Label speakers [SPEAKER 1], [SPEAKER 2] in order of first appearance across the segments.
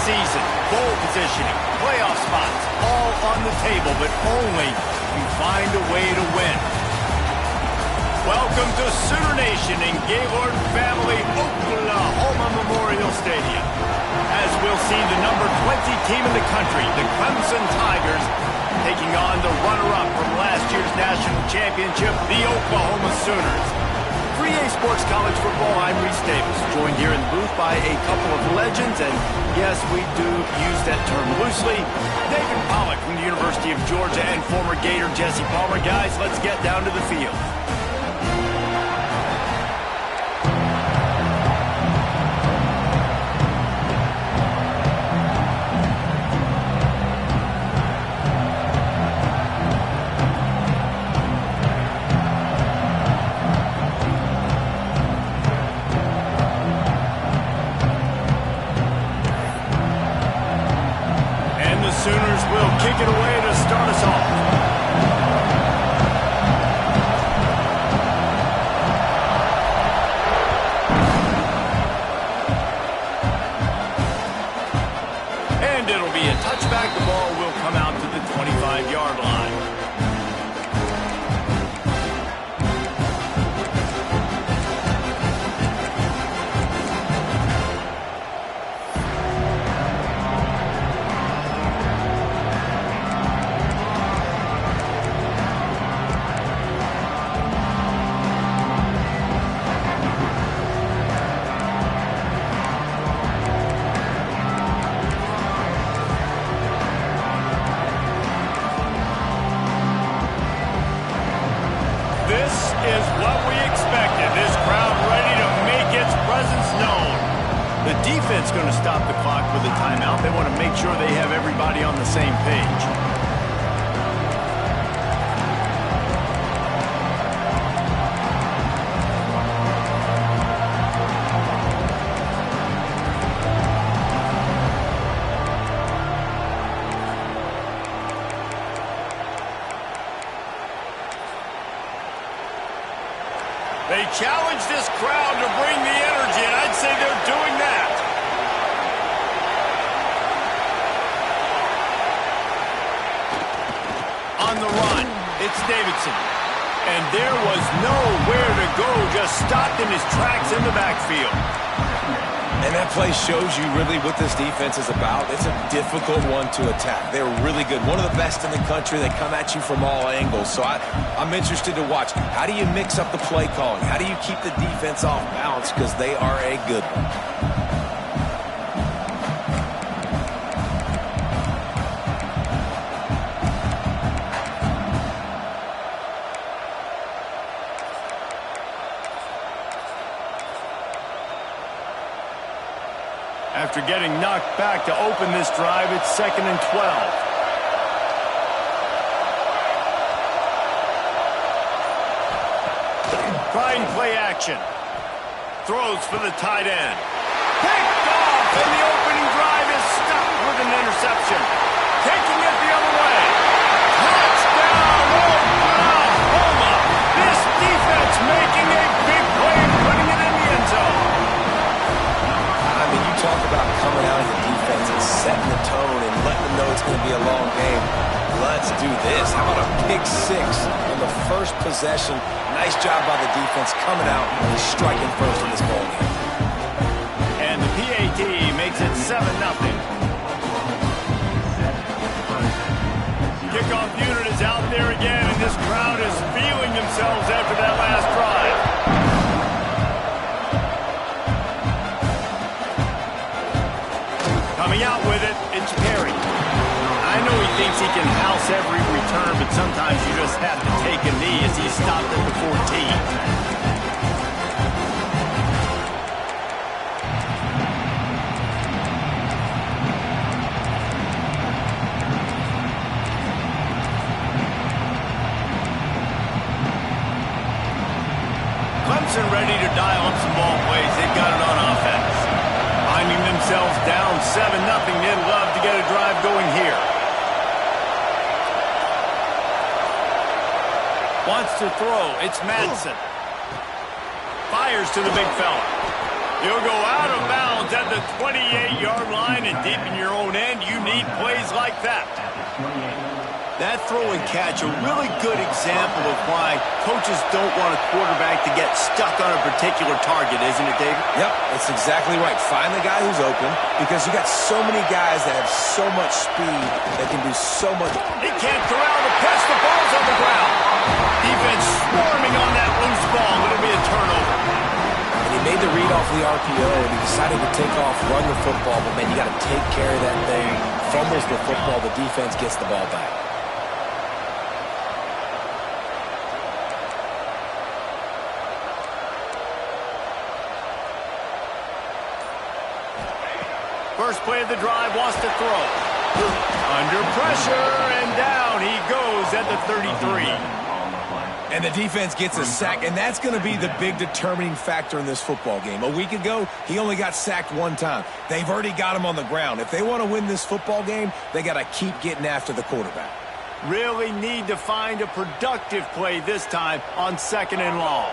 [SPEAKER 1] season, bowl positioning, playoff spots, all on the table, but only if you find a way to win. Welcome to Sooner Nation in Gaylord Family Oklahoma Memorial Stadium. As we'll see the number 20 team in the country, the Clemson Tigers, taking on the runner-up from last year's national championship, the Oklahoma Sooners. For EA Sports College Football, I'm Reese Davis, joined here in the booth by a couple of legends, and yes, we do use that term loosely. David Pollack from the University of Georgia and former Gator Jesse Palmer. Guys, let's get down to the field. Sooners will kick it away to start us off. And it'll be a touchback. The ball will come out to the 25-yard line. This is what we expected. This crowd ready to make its presence known. The defense going to stop the clock with a timeout. They want to make sure they have everybody on the same page. They challenge this crowd to bring the energy, and I'd say they're doing that. On the run, it's Davidson. And there was nowhere to go, just stopped in his tracks in the backfield.
[SPEAKER 2] And that play shows you really what this defense is about. It's a difficult one to attack. They're really good. One of the best in the country. They come at you from all angles. So I'm interested to watch. How do you mix up the play calling? How do you keep the defense off balance? Because they are a good one.
[SPEAKER 1] After getting knocked back to open this drive, it's 2nd and 12. Trying play action. Throws for the tight end. Picked off, and the opening drive is stopped with an interception. Taking it the other way. Touchdown, Oklahoma! This defense making a big play and putting it in the end zone.
[SPEAKER 2] Talk about coming out of the defense and setting the tone and letting them know it's going to be a long game. Let's do this. How about a pick six on the first possession? Nice job by the defense coming out and striking first in this ball game.
[SPEAKER 1] And the PAT makes it 7-0. Kickoff unit is out there again, and this crowd is feeling themselves after that last drive. Coming out with it, it's Perry. I know he thinks he can house every return, but sometimes you just have to take a knee as he stopped at the 14. Clemson ready to dial up some ball plays. They've got it on offense. Finding themselves down 7-0. They'd love to get a drive going here. Wants to throw. It's Madsen. Fires to the big fella. He'll go out of bounds at the 28-yard line, and deep in your own end, you need plays like that. That throw and catch, a really good example of why coaches don't want a quarterback to get stuck on a particular target, isn't it, David?
[SPEAKER 2] Yep, that's exactly right. Find the guy who's open, because you got so many guys that have so much speed that can do so much.
[SPEAKER 1] He can't corral the pass. The ball's on the ground. Defense swarming on that loose ball. It'll be a turnover.
[SPEAKER 2] And he made the read off the RPO, and he decided to take off, run the football, but, man, you got to take care of that thing. Fumbles the football, the defense gets the ball back.
[SPEAKER 1] First play of the drive, wants to throw. Under pressure, and down he goes at the 33.
[SPEAKER 2] And the defense gets a sack, and that's going to be the big determining factor in this football game. A week ago, he only got sacked one time. They've already got him on the ground. If they want to win this football game, they got to keep getting after the quarterback.
[SPEAKER 1] Really need to find a productive play this time on 2nd and long.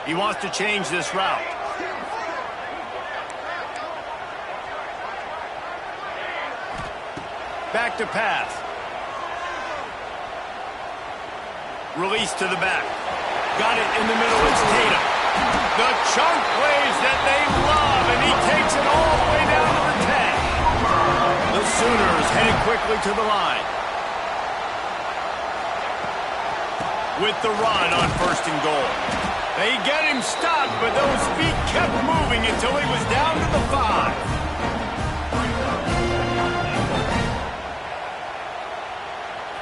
[SPEAKER 1] He wants to change this route. Back to pass. Release to the back. Got it in the middle. It's Tatum. The chunk plays that they love, and he takes it all the way down to the 10. The Sooners heading quickly to the line. With the run on 1st and goal. They get him stopped, but those feet kept moving until he was down to the 5.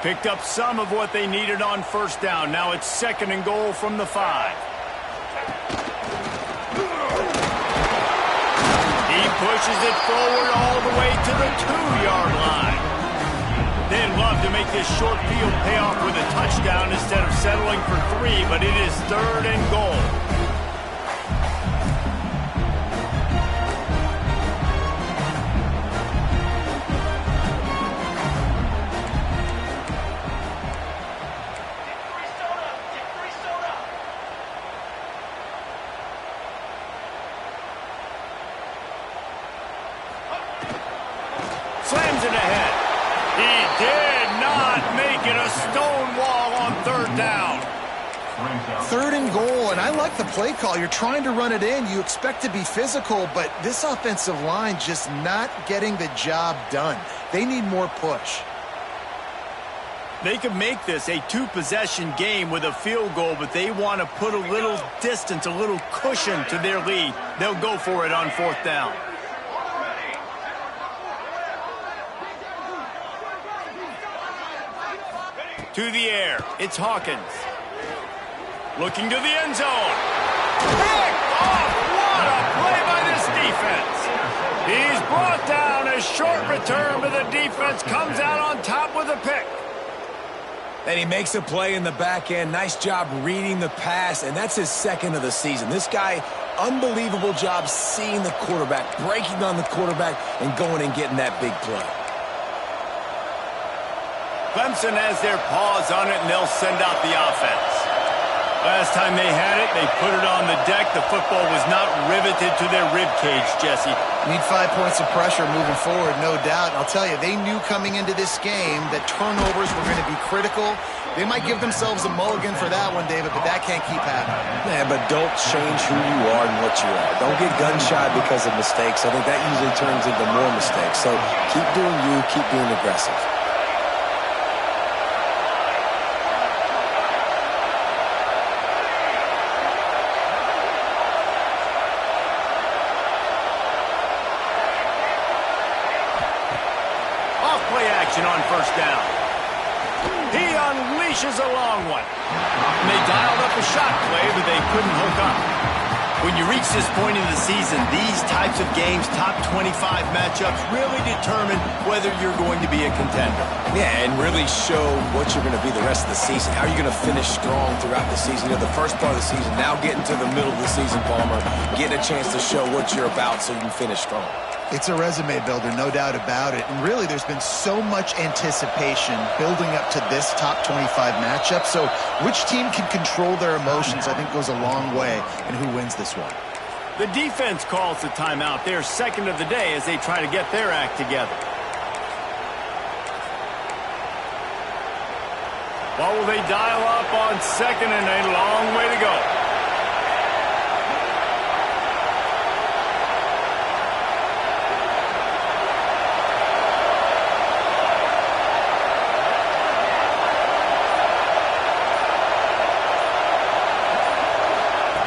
[SPEAKER 1] Picked up some of what they needed on 1st down. Now it's 2nd and goal from the 5. He pushes it forward all the way to the 2-yard line. They'd love to make this short field pay off with a touchdown instead of settling for 3, but it is 3rd and goal. Slams it ahead. He did not make it a stone wall on 3rd down.
[SPEAKER 3] 3rd and goal, and I like the play call. You're trying to run it in. You expect to be physical, but this offensive line just not getting the job done. They need more push.
[SPEAKER 1] They could make this a 2-possession game with a field goal, but they want to put a little distance, a little cushion to their lead. They'll go for it on 4th down. To the air, it's Hawkins. Looking to the end zone. Pick off! What a play by this defense. He's brought down. A short return, but the defense comes out on top with a pick.
[SPEAKER 2] And he makes a play in the back end. Nice job reading the pass, and that's his 2nd of the season. This guy, unbelievable job seeing the quarterback, breaking on the quarterback, and going and getting that big play.
[SPEAKER 1] Clemson has their paws on it, and they'll send out the offense. Last time they had it, they put it on the deck. The football was not riveted to their rib cage, Jesse.
[SPEAKER 3] Need 5 points of pressure moving forward, no doubt. I'll tell you, they knew coming into this game that turnovers were going to be critical. They might give themselves a mulligan for that one, David, but that can't keep happening.
[SPEAKER 2] Yeah, but don't change who you are and what you are. Don't get gun-shy because of mistakes. I think that usually turns into more mistakes. So keep doing you, keep being aggressive.
[SPEAKER 1] Play action on 1st down. He unleashes a long one. And they dialed up a shot play, but they couldn't hook up. When you reach this point in the season, these types of games, top 25 matchups, really determine whether you're going to be a contender.
[SPEAKER 2] Yeah, and really show what you're going to be the rest of the season. How are you going to finish strong throughout the season? You know, the first part of the season, now getting to the middle of the season, Palmer, getting a chance to show what you're about so you can finish strong.
[SPEAKER 3] It's a resume builder, no doubt about it. And really, there's been so much anticipation building up to this top 25 matchup. So which team can control their emotions, I think, goes a long way in who wins this one.
[SPEAKER 1] The defense calls the timeout. They're second of the day as they try to get their act together. What will they dial up on second and a long way to go?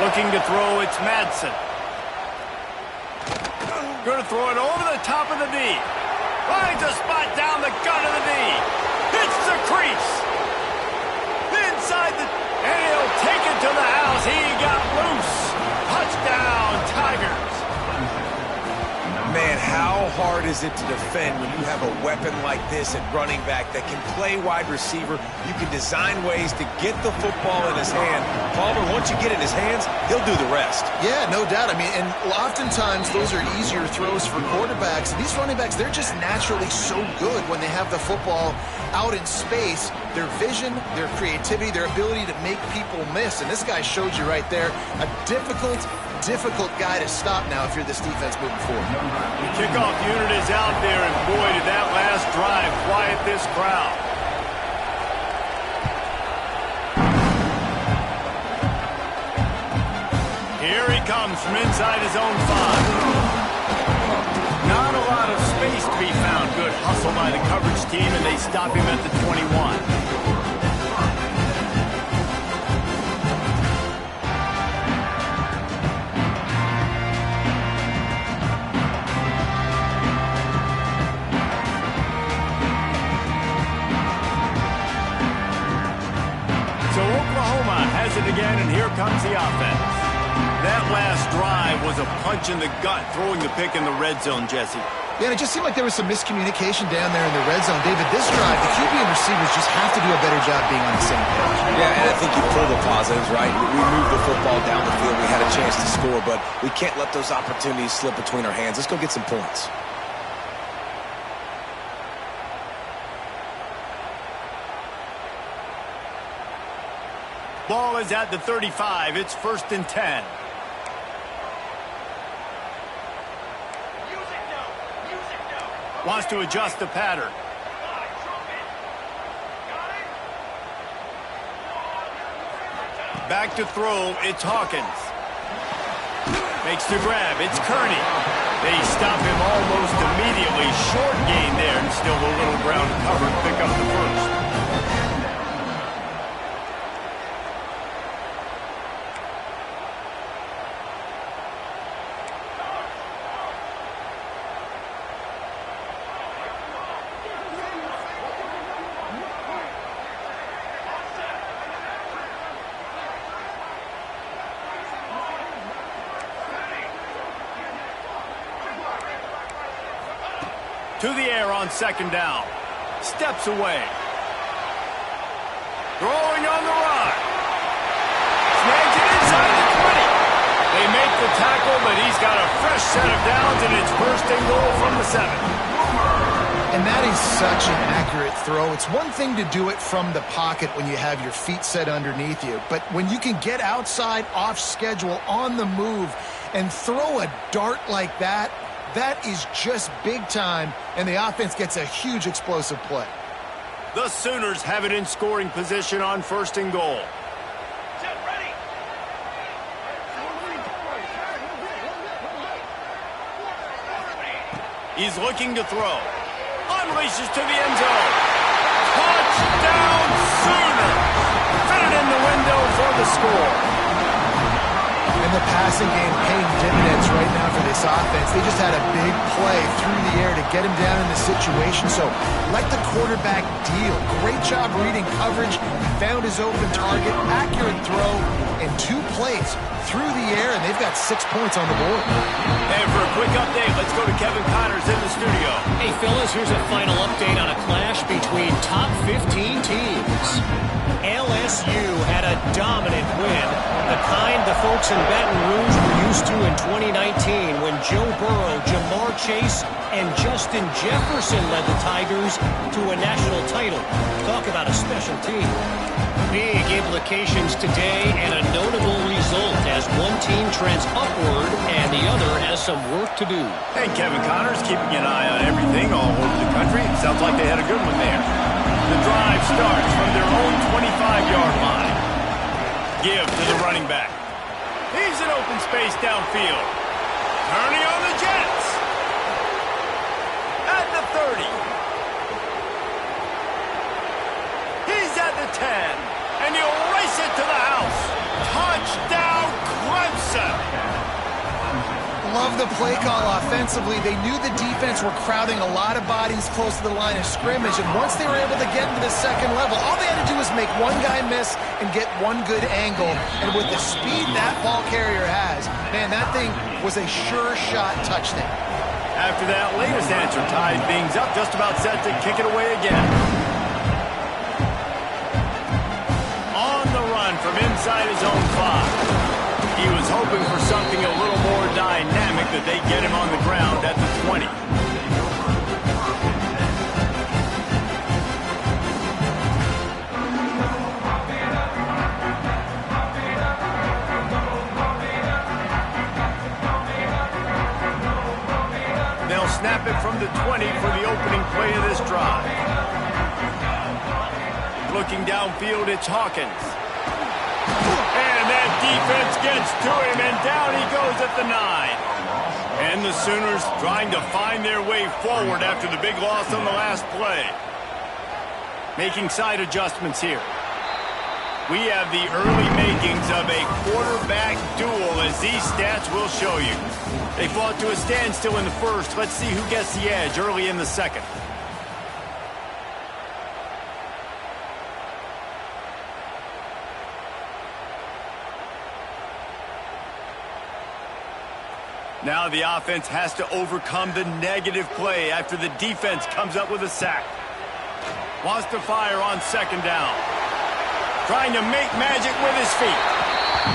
[SPEAKER 1] Looking to throw, it's Madsen. Going to throw it over the top of the knee. Finds a spot down the gut of the knee. Hits the crease. Inside the... And he'll take it to the house. He got loose. Touchdown, Tigers.
[SPEAKER 2] Man, how hard is it to defend when you have a weapon like this at running back that can play wide receiver? You can design ways to get the football in his hand. Palmer, once you get it in his hands, he'll do the rest.
[SPEAKER 3] Yeah, no doubt. I mean, and oftentimes those are easier throws for quarterbacks. These running backs, they're just naturally so good when they have the football out in space. Their vision, their creativity, their ability to make people miss. And this guy showed you right there a difficult guy to stop now if you're this defense moving forward.
[SPEAKER 1] The kickoff unit is out there, and boy, did that last drive quiet this crowd. Here he comes from inside his own 5. Not a lot of space to be found. Good hustle by the coverage team, and they stop him at the 21. It again, and here comes the offense. That last drive was a punch in the gut, throwing the pick in the red zone, Jesse.
[SPEAKER 3] Yeah, and it just seemed like there was some miscommunication down there in the red zone. David, this drive, the QB and receivers just have to do a better job being on the same page.
[SPEAKER 2] Yeah, and I think you pull the positives, right? We moved the football down the field. We had a chance to score, but we can't let those opportunities slip between our hands. Let's go get some points.
[SPEAKER 1] Ball is at the 35. It's 1st and 10. Wants to adjust the pattern. Back to throw. It's Hawkins. Makes the grab. It's Kearney. They stop him almost immediately. Short gain there, and still a little ground covered. Pick up the first. To the air on 2nd down. Steps away. Throwing on the run. Snags it inside the 20. They make the tackle, but he's got a fresh set of downs, and it's 1st and goal from the 7.
[SPEAKER 3] And that is such an accurate throw. It's one thing to do it from the pocket when you have your feet set underneath you, but when you can get outside, off schedule, on the move, and throw a dart like that, that is just big time, and the offense gets a huge explosive play.
[SPEAKER 1] The Sooners have it in scoring position on 1st and goal. He's looking to throw. Unleashes to the end zone. Touchdown Sooners! Fitted in the window for the score.
[SPEAKER 3] And the passing game paying dividends right now for this offense. They just had a big play through the air to get him down in the situation. So let the quarterback deal. Great job reading coverage. Found his open target. Accurate throw. And 2 plays through the air. And they've got 6 points on the board.
[SPEAKER 1] And for a quick update, let's go to Kevin Connors in the studio.
[SPEAKER 4] Hey, fellas, here's a final update on a clash between top 15 teams. LSU had a dominant win, the kind the folks in Baton Rouge were used to in 2019 when Joe Burrow, Jamar Chase, and Justin Jefferson led the Tigers to a national title. Talk about a special team. Big implications today and a notable result as one team trends upward and the other has some work to do.
[SPEAKER 1] And Kevin Connors keeping an eye on everything all over the country. It sounds like they had a good one there. The drive starts from their own 25-yard line. Give to the running back. He's in open space downfield. Turning on the Jets. At the 30. He's at the 10. And he'll race it to the house. Touchdown, Clemson.
[SPEAKER 3] Love the play call offensively. They knew the defense were crowding a lot of bodies close to the line of scrimmage, and once they were able to get into the second level, all they had to do was make one guy miss and get one good angle. And with the speed that ball carrier has, man, that thing was a sure shot touchdown.
[SPEAKER 1] After that latest answer tied things up, just about set to kick it away again. On the run from inside his own 5. He was hoping for something a little more dynamic, that they get him on the ground at the 20. They'll snap it from the 20 for the opening play of this drive. Looking downfield, it's Hawkins. And that defense gets to him, and down he goes at the 9. And the Sooners trying to find their way forward after the big loss on the last play. Making side adjustments here. We have the early makings of a quarterback duel, as these stats will show you. They fought to a standstill in the first. Let's see who gets the edge early in the second. Now the offense has to overcome the negative play after the defense comes up with a sack. Wants to fire on second down. Trying to make magic with his feet.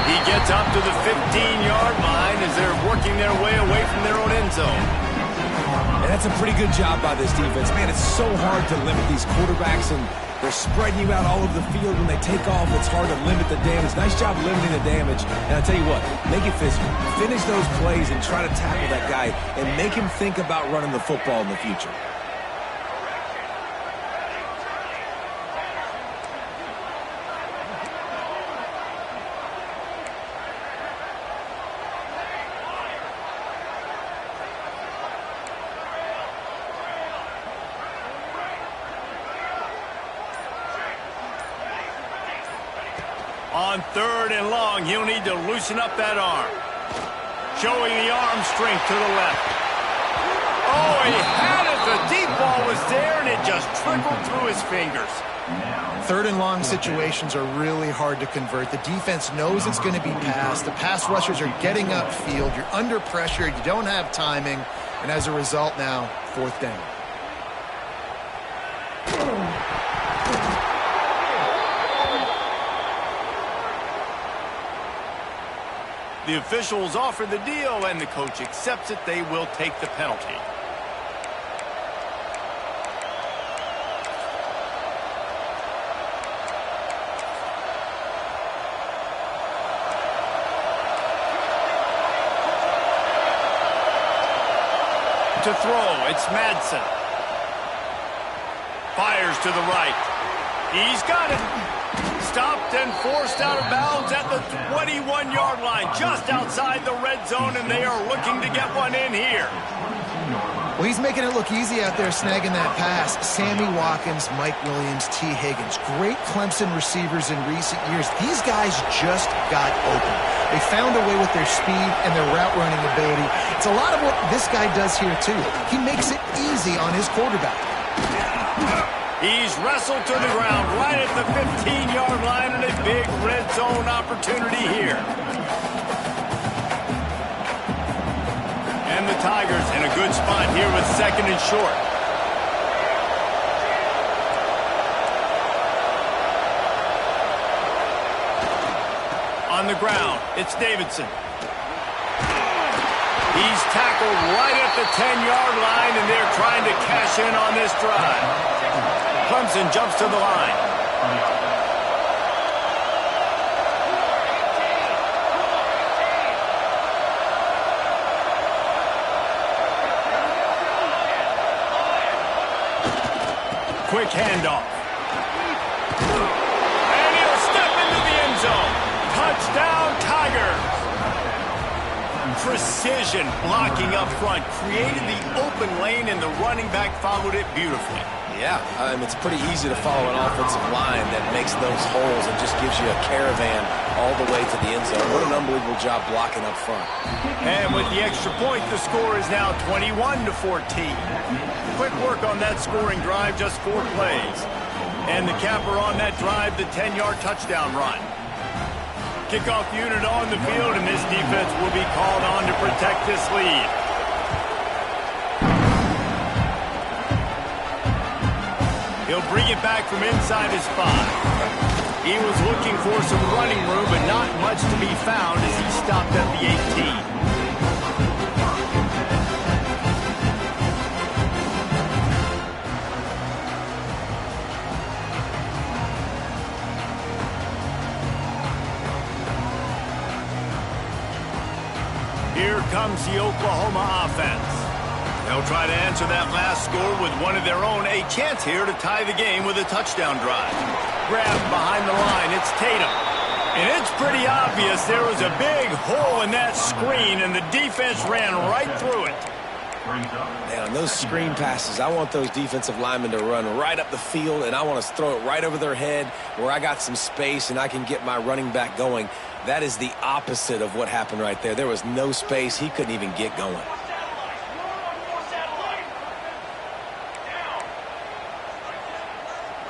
[SPEAKER 1] He gets up to the 15-yard line as they're working their way away from their own end zone.
[SPEAKER 2] And that's a pretty good job by this defense. Man, it's so hard to limit these quarterbacks, and they're spreading you out all over the field. When they take off, it's hard to limit the damage. Nice job limiting the damage. And I'll tell you what, make it physical. Finish those plays and try to tackle that guy and make him think about running the football in the future.
[SPEAKER 1] On third and long, he'll need to loosen up that arm. Showing the arm strength to the left. Oh, he had it. The deep ball was there, and it just trickled through his fingers.
[SPEAKER 3] Third and long situations are really hard to convert. The defense knows it's going to be passed. The pass rushers are getting upfield. You're under pressure. You don't have timing. And as a result now, fourth down.
[SPEAKER 1] The officials offer the deal, and the coach accepts it. They will take the penalty. To throw, it's Madsen. Fires to the right. He's got it. Stopped and forced out of bounds at the 21-yard line, just outside the red zone, and they are looking to get one in here.
[SPEAKER 3] Well, he's making it look easy out there snagging that pass. Sammy Watkins, Mike Williams, T. Higgins. Great Clemson receivers in recent years. These guys just got open. They found a way with their speed and their route running ability. It's a lot of what this guy does here, too. He makes it easy on his quarterback.
[SPEAKER 1] He's wrestled to the ground right at the 15-yard line, and a big red zone opportunity here. And the Tigers in a good spot here with second and short. On the ground, it's Davidson. He's tackled right at the 10-yard line, and they're trying to cash in on this drive. Clemson jumps to the line. Quick handoff. And he'll step into the end zone. Touchdown, Tigers. Precision blocking up front. Created the open lane, and the running back followed it beautifully.
[SPEAKER 2] Yeah, it's pretty easy to follow an offensive line that makes those holes and just gives you a caravan all the way to the end zone. What an unbelievable job blocking up front.
[SPEAKER 1] And with the extra point, the score is now 21-14. Quick work on that scoring drive, just 4 plays. And the capper on that drive, the 10-yard touchdown run. Kickoff unit on the field, and this defense will be called on to protect this lead. He'll bring it back from inside his 5. He was looking for some running room, but not much to be found as he stopped at the 18. Here comes the Oklahoma offense. They'll try to answer that last score with one of their own. A chance here to tie the game with a touchdown drive. Grabbed behind the line, it's Tatum. And it's pretty obvious there was a big hole in that screen, and the defense ran right through it.
[SPEAKER 2] Man, on those screen passes, I want those defensive linemen to run right up the field, and I want to throw it right over their head where I got some space and I can get my running back going. That is the opposite of what happened right there. There was no space. He couldn't even get going.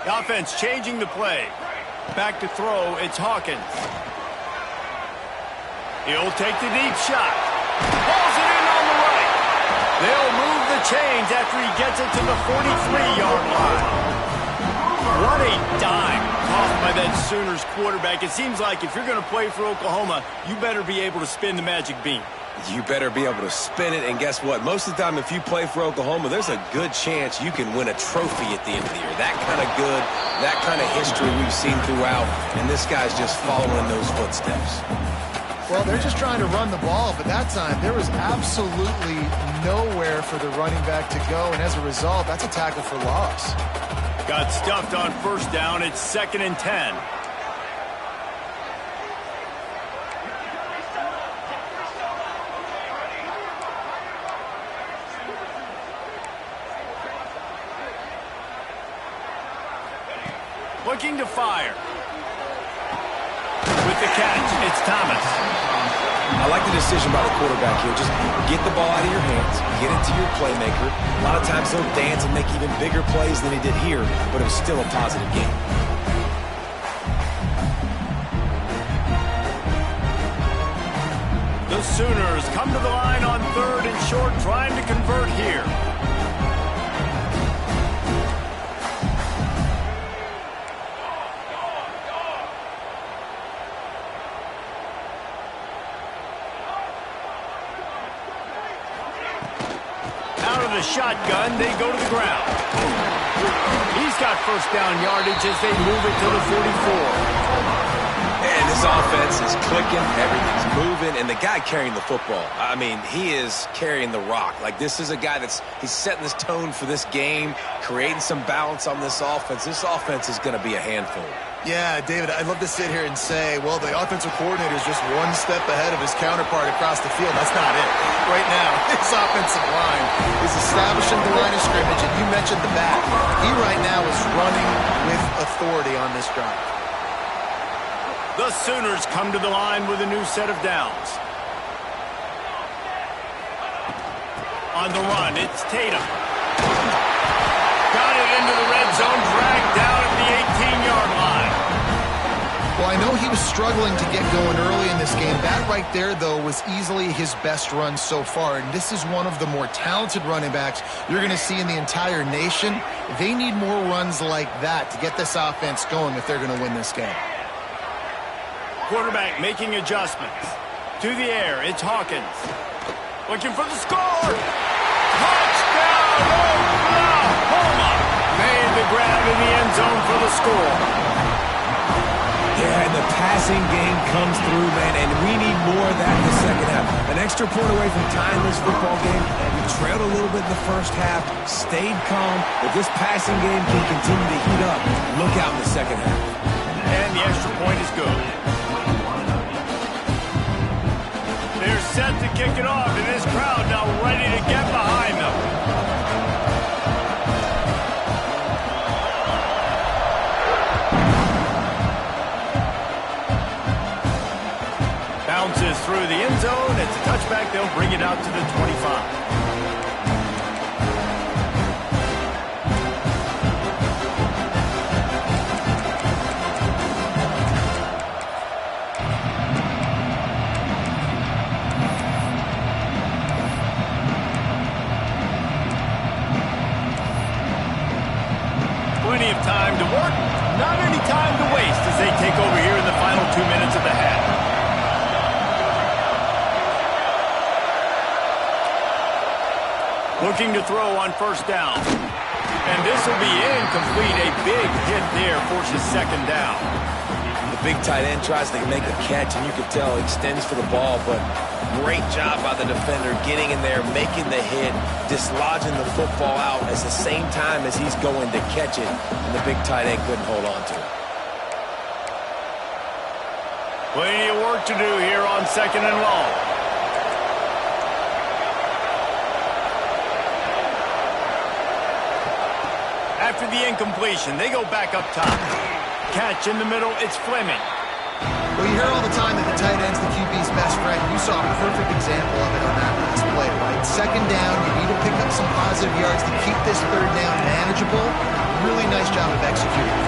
[SPEAKER 1] The offense changing the play. Back to throw, it's Hawkins. He'll take the deep shot. Balls it in on the right. They'll move the chains after he gets it to the 43-yard line. What a dime tossed by that Sooners quarterback. It seems like if you're going to play for Oklahoma, you better be able to spin the magic bean.
[SPEAKER 2] You better be able to spin it, and guess what? Most of the time, if you play for Oklahoma, there's a good chance you can win a trophy at the end of the year. That kind of good, that kind of history we've seen throughout, and this guy's just following those footsteps.
[SPEAKER 3] Well, they're just trying to run the ball, but that time there was absolutely nowhere for the running back to go, and as a result, that's a tackle for loss.
[SPEAKER 1] Got stuffed on first down. It's 2nd and 10. Looking to fire. With the catch, it's Thomas.
[SPEAKER 2] I like the decision by the quarterback here. Just get the ball out of your hands, get it to your playmaker. A lot of times he'll dance and make even bigger plays than he did here, but it was still a positive game.
[SPEAKER 1] The Sooners come to the line on 3rd and short, trying to convert here. The shotgun, they go to the ground. He's got first down yardage as they move it to the 44.
[SPEAKER 2] And this offense is clicking, everything's moving, and the guy carrying the football, I mean, he is carrying the rock. Like, this is a guy he's setting this tone for this game, creating some balance on this offense. This offense is going to be a handful.
[SPEAKER 3] Yeah, David, I'd love to sit here and say, well, the offensive coordinator is just one step ahead of his counterpart across the field. That's not it. Right now, his offensive line is establishing the line of scrimmage, and you mentioned the back. He right now is running with authority on this drive.
[SPEAKER 1] The Sooners come to the line with a new set of downs. On the run, it's Tatum. Got it into the red zone, dragged down at the 18-yard line.
[SPEAKER 3] Well, I know he was struggling to get going early in this game. That right there, though, was easily his best run so far. And this is one of the more talented running backs you're going to see in the entire nation. They need more runs like that to get this offense going if they're going to win this game.
[SPEAKER 1] Quarterback making adjustments. To the air, it's Hawkins. Looking for the score. Touchdown, Oklahoma. Made the grab in the end zone for the score.
[SPEAKER 2] Yeah, and the passing game comes through, man, and we need more of that in the second half. An extra point away from tying this football game. We trailed a little bit in the first half, stayed calm. If this passing game can continue to heat up, look out in the second half.
[SPEAKER 1] And the extra point is good. They're set to kick it off, and this crowd now ready to get behind them. Bounces through the end zone. It's a touchback. They'll bring it out to the 25. Plenty of time to work, not any time to waste as they take over here in the final 2 minutes of the half. Looking to throw on first down. And this will be incomplete. A big hit there forces second down.
[SPEAKER 2] The big tight end tries to make a catch, and you can tell he extends for the ball, but great job by the defender getting in there, making the hit, dislodging the football out at the same time as he's going to catch it, and the big tight end couldn't hold on to it.
[SPEAKER 1] Plenty of work to do here on second and long. After the incompletion, they go back up top. Catch in the middle, it's Fleming.
[SPEAKER 3] Well, you hear all the time that the tight end's the QB's best friend. You saw a perfect example of it on that last play, right? Second down, you need to pick up some positive yards to keep this third down manageable. Really nice job of executing.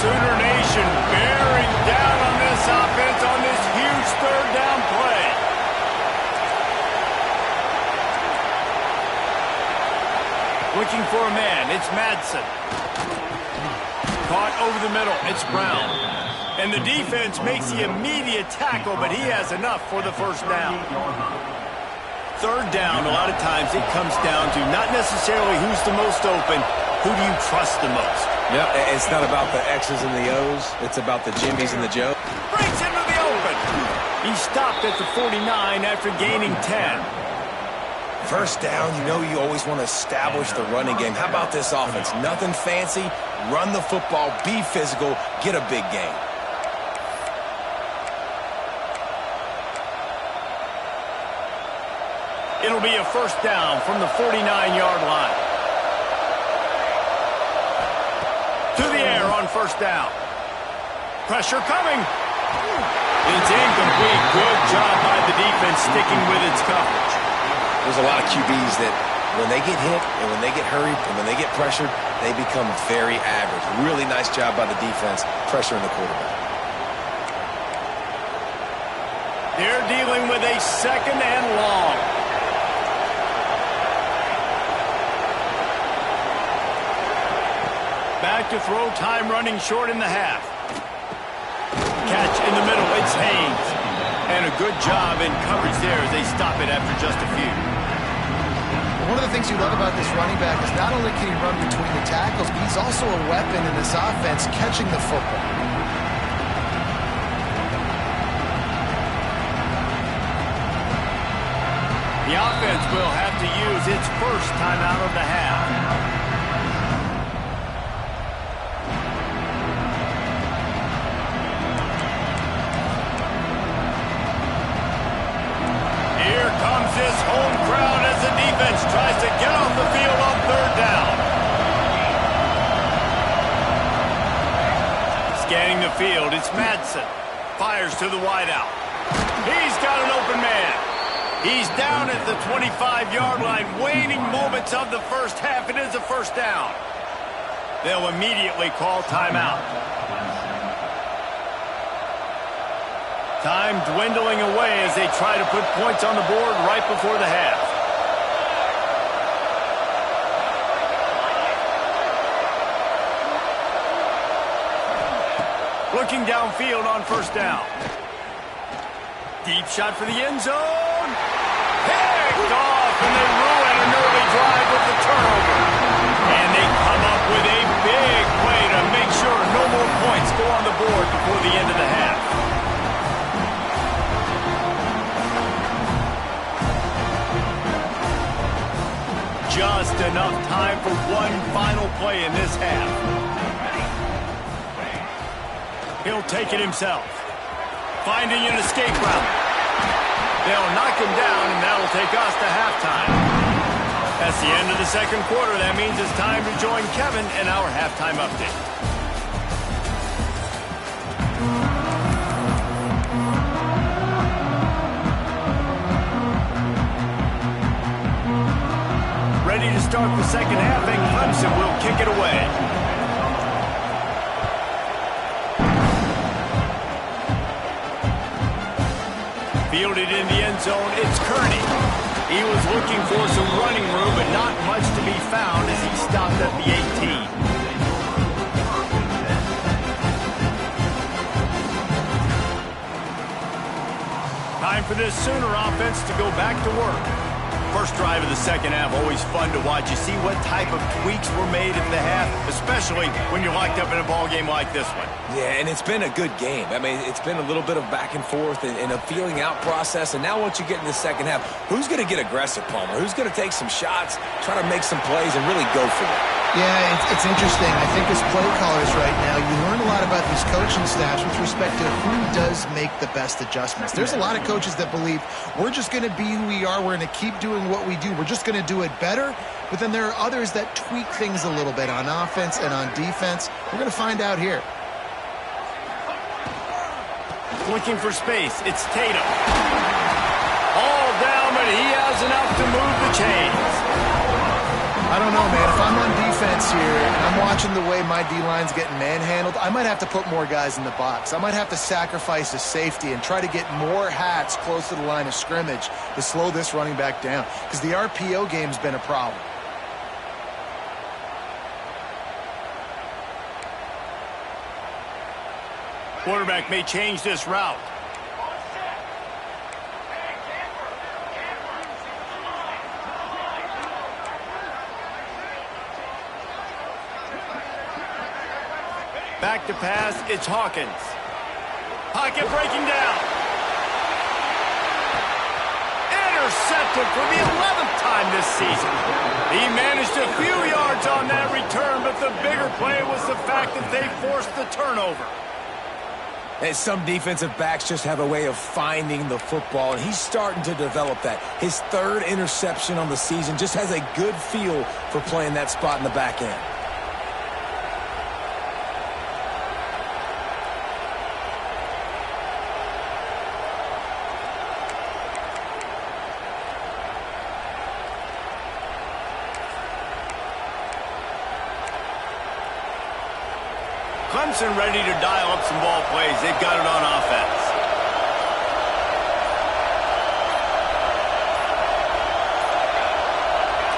[SPEAKER 1] Sooner Nation bearing down on this offense on this huge third down play. Looking for a man, it's Madsen. Caught over the middle, it's Brown. And the defense makes the immediate tackle, but he has enough for the first down. Third down, a lot of times it comes down to not necessarily who's the most open, who do you trust the most?
[SPEAKER 2] Yep, it's not about the X's and the O's. It's about the Jimmys and the Joes.
[SPEAKER 1] Breaks into the open. He stopped at the 49 after gaining 10.
[SPEAKER 2] First down, you know you always want to establish the running game. How about this offense? Nothing fancy. Run the football, be physical, get a big gain.
[SPEAKER 1] It'll be a first down from the 49-yard line. To the air on first down. Pressure coming. It's incomplete. Good job by the defense sticking with its coverage.
[SPEAKER 2] There's a lot of QBs that when they get hit and when they get hurried and when they get pressured, they become very average. Really nice job by the defense pressuring the quarterback.
[SPEAKER 1] They're dealing with a second and long. Back to throw, time running short in the half. Catch in the middle, it's Haynes. And a good job in coverage there as they stop it after just a few.
[SPEAKER 3] One of the things you love about this running back is not only can he run between the tackles, but he's also a weapon in this offense catching the football.
[SPEAKER 1] The offense will have to use its first timeout of the half. Here comes this home crowd as the defense tries to get off the field on third down. Scanning the field, it's Madsen. Fires to the wideout. He's got an open man. He's down at the 25-yard line, waning moments of the first half. It is a first down. They'll immediately call timeout. Time dwindling away as they try to put points on the board right before the half. Looking downfield on first down. Deep shot for the end zone. Hey, before the end of the half. Just enough time for one final play in this half. He'll take it himself. Finding an escape route. They'll knock him down, and that'll take us to halftime. That's the end of the second quarter. That means it's time to join Kevin in our halftime update. Ready to start the second half, and Clemson will kick it away. Fielded in the end zone, it's Kearney. He was looking for some running room, but not much to be found as he stopped at the 18. Time for this Sooner offense to go back to work. First drive of the second half, always fun to watch. You see what type of tweaks were made at the half, especially when you're locked up in a ball game like this one.
[SPEAKER 2] Yeah, and it's been a good game. I mean, it's been a little bit of back and forth and a feeling out process. And now once you get in the second half, who's going to get aggressive, Palmer? Who's going to take some shots, try to make some plays, and really go for it?
[SPEAKER 3] Yeah, it's interesting. I think as play callers right now, you learn a lot about these coaching staffs with respect to who does make the best adjustments. There's a lot of coaches that believe we're just going to be who we are. We're going to keep doing what we do. We're just going to do it better. But then there are others that tweak things a little bit on offense and on defense. We're going to find out here.
[SPEAKER 1] Looking for space. It's Tatum. All down, but he has enough to move the chains.
[SPEAKER 3] I don't know, man. If I'm on defense here and I'm watching the way my D-line's getting manhandled, I might have to put more guys in the box. I might have to sacrifice a safety and try to get more hats close to the line of scrimmage to slow this running back down, because the RPO game's been a problem.
[SPEAKER 1] Quarterback may change this route. Back to pass, it's Hawkins. Pocket breaking down. Intercepted for the 11th time this season. He managed a few yards on that return, but the bigger play was the fact that they forced the turnover.
[SPEAKER 2] And some defensive backs just have a way of finding the football, and he's starting to develop that. His third interception on the season, just has a good feel for playing that spot in the back end.
[SPEAKER 1] Clemson ready to dial up some ball plays. They've got it on offense.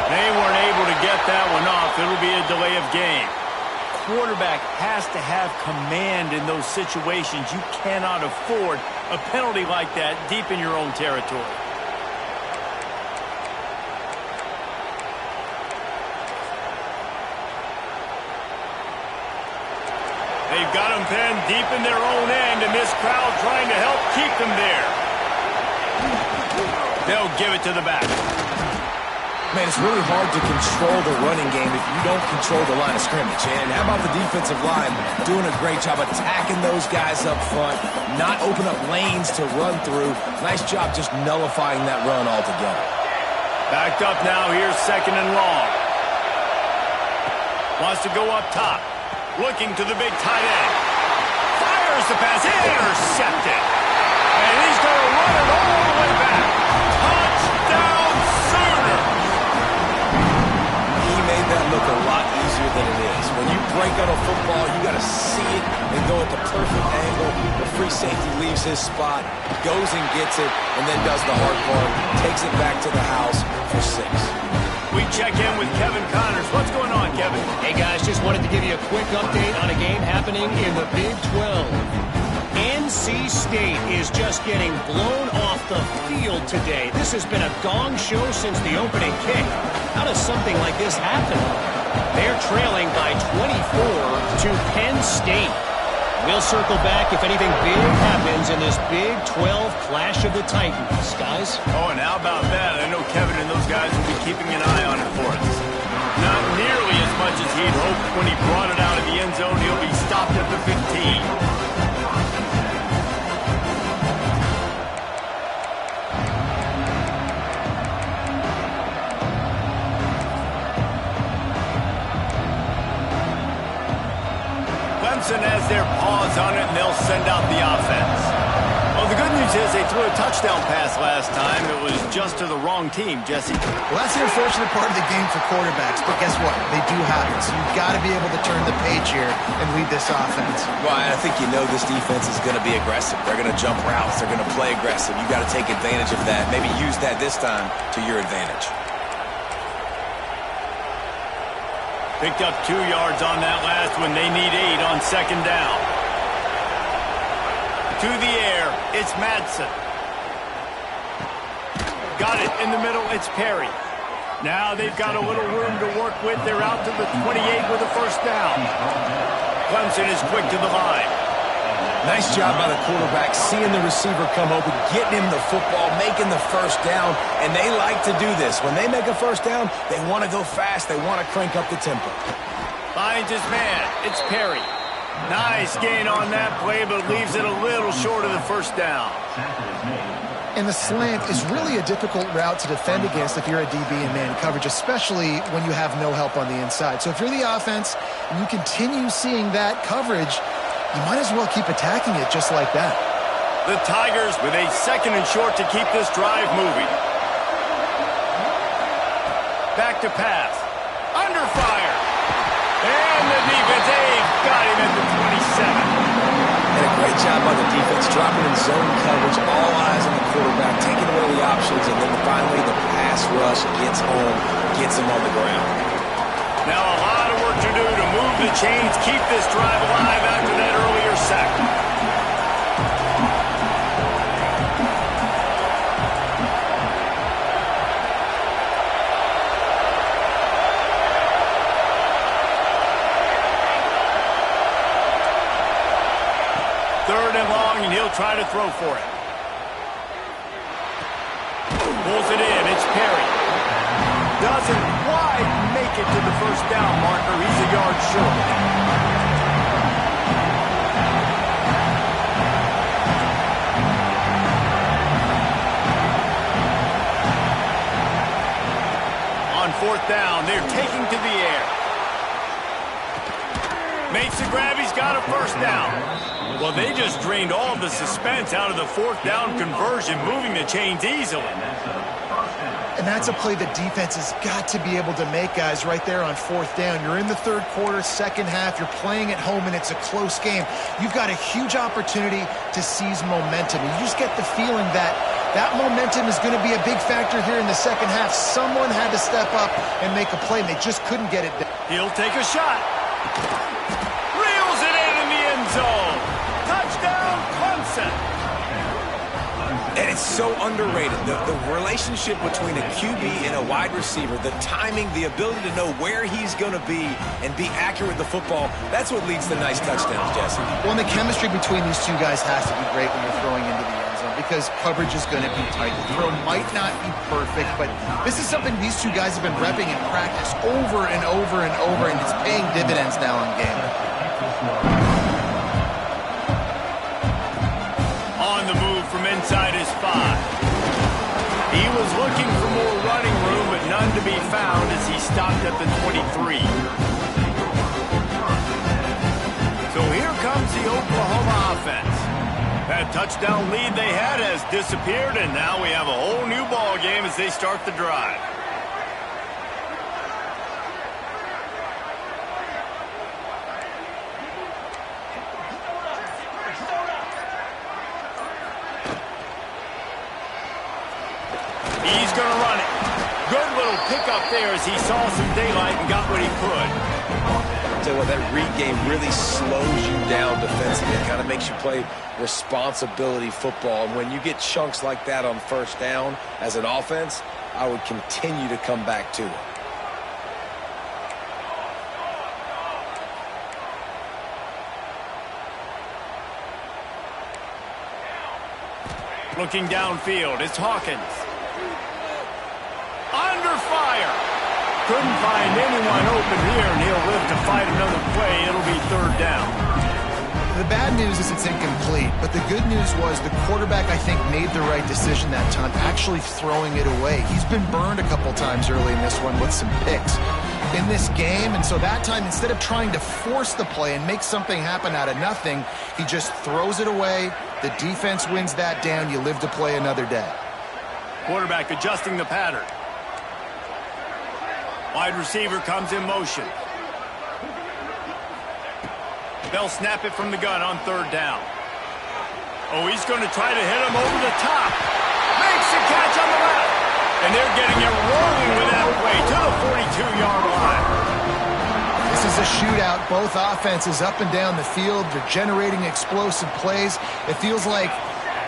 [SPEAKER 1] They weren't able to get that one off. It'll be a delay of game. Quarterback has to have command in those situations. You cannot afford a penalty like that deep in your own territory. They've got them pinned deep in their own end, and this crowd trying to help keep them there. They'll give it to the back.
[SPEAKER 2] Man, it's really hard to control the running game if you don't control the line of scrimmage. And how about the defensive line doing a great job attacking those guys up front, not open up lanes to run through. Nice job just nullifying that run altogether.
[SPEAKER 1] Backed up now. Here's second and long. Wants to go up top. Looking to the big tight end. Fires the pass. Intercepted. And he's going to run it all the way back. Touchdown, Sooners.
[SPEAKER 2] He made that look a lot easier than it is. When you break on a football, you got to see it and go at the perfect angle. The free safety leaves his spot, goes and gets it, and then does the hard part, takes it back to the house for 6.
[SPEAKER 1] We check in with Kevin Connors. What's going on, Kevin?
[SPEAKER 4] Hey, guys, just wanted to give you a quick update on a game happening in the Big 12. NC State is just getting blown off the field today. This has been a gong show since the opening kick. How does something like this happen? They're trailing by 24 to Penn State. We'll circle back if anything big happens in this Big 12 Clash of the Titans. Guys?
[SPEAKER 1] Oh, and how about that? I know Kevin and those guys will be keeping an eye on it for us. Not nearly as much as he'd hoped when he brought it out of the end zone. He'll be stopped at the 15. Clemson has their paws on it, and they'll send out the offense. Well, the good news is they threw a touchdown pass last time. It was just to the wrong team, Jesse.
[SPEAKER 3] Well, that's the unfortunate part of the game for quarterbacks, but guess what? They do have it, so you've got to be able to turn the page here and lead this offense.
[SPEAKER 2] Well, I think you know this defense is going to be aggressive. They're going to jump routes. They're going to play aggressive. You've got to take advantage of that. Maybe use that this time to your advantage.
[SPEAKER 1] Picked up 2 yards on that last one. They need 8 on second down. To the air, it's Madsen. Got it in the middle, it's Perry. Now they've got a little room to work with. They're out to the 28 with a first down. Clemson is quick to the line.
[SPEAKER 2] Nice job by the quarterback, seeing the receiver come open, getting him the football, making the first down, and they like to do this. When they make a first down, they want to go fast. They want to crank up the tempo.
[SPEAKER 1] Finds his man. It's Perry. Nice gain on that play, but leaves it a little short of the first down.
[SPEAKER 3] And the slant is really a difficult route to defend against if you're a DB in man coverage, especially when you have no help on the inside. So if you're the offense and you continue seeing that coverage, you might as well keep attacking it just like that.
[SPEAKER 1] The Tigers with a second and short to keep this drive moving. Back to pass. Under fire. And the defense got him at the 27.
[SPEAKER 2] And a great job by the defense, dropping in zone coverage, all eyes on the quarterback, taking away the options, and then finally the pass rush gets home, gets him on the ground.
[SPEAKER 1] Now a lot of work to do to move the chains, keep this drive alive after that earlier sack. Third and long, and he'll try to throw for it. Pulls it in, it's Perry. Doesn't quite make it to the first down marker. He's a yard short. On fourth down, they're taking to the air. Makes the grab, he's got a first down. Well, they just drained all of the suspense out of the fourth down conversion, moving the chains easily.
[SPEAKER 3] And that's a play the defense has got to be able to make, guys, right there on fourth down. You're in the third quarter, second half. You're playing at home, and it's a close game. You've got a huge opportunity to seize momentum. You just get the feeling that that momentum is going to be a big factor here in the second half. Someone had to step up and make a play, and they just couldn't get it done.
[SPEAKER 1] He'll take a shot. Reels it in the end zone. Touchdown, Clemson.
[SPEAKER 2] And it's so underrated. The relationship between a QB and a wide receiver, the timing, the ability to know where he's going to be and be accurate with the football, that's what leads to nice touchdowns, Jesse.
[SPEAKER 3] Well, and the chemistry between these two guys has to be great when you're throwing into the end zone because coverage is going to be tight. The throw might not be perfect, but this is something these two guys have been repping in practice over and over and over, and it's paying dividends now in game.
[SPEAKER 1] From inside his 5. He was looking for more running room, but none to be found as he stopped at the 23. So here comes the Oklahoma offense. That touchdown lead they had has disappeared, and now we have a whole new ball game as they start the drive. He's going to run it. Good little pickup there as he saw some daylight and got what he could.
[SPEAKER 2] I'll tell you what, that read game really slows you down defensively. It kind of makes you play responsibility football. And when you get chunks like that on first down as an offense, I would continue to come back to it.
[SPEAKER 1] Looking downfield, it's Hawkins. Under fire. Couldn't find anyone open here, and he'll live to fight another play. It'll be third down.
[SPEAKER 3] The bad news is it's incomplete, but the good news was the quarterback, I think, made the right decision that time, actually throwing it away. He's been burned a couple times early in this one with some picks in this game, and so that time, instead of trying to force the play and make something happen out of nothing, he just throws it away. The defense wins that down. You live to play another day.
[SPEAKER 1] Quarterback adjusting the pattern. Wide receiver comes in motion. They'll snap it from the gun on third down. Oh, he's going to try to hit him over the top. Makes the catch on the left. And they're getting it rolling with that play to the 42-yard line.
[SPEAKER 3] This is a shootout. Both offenses up and down the field. They're generating explosive plays. It feels like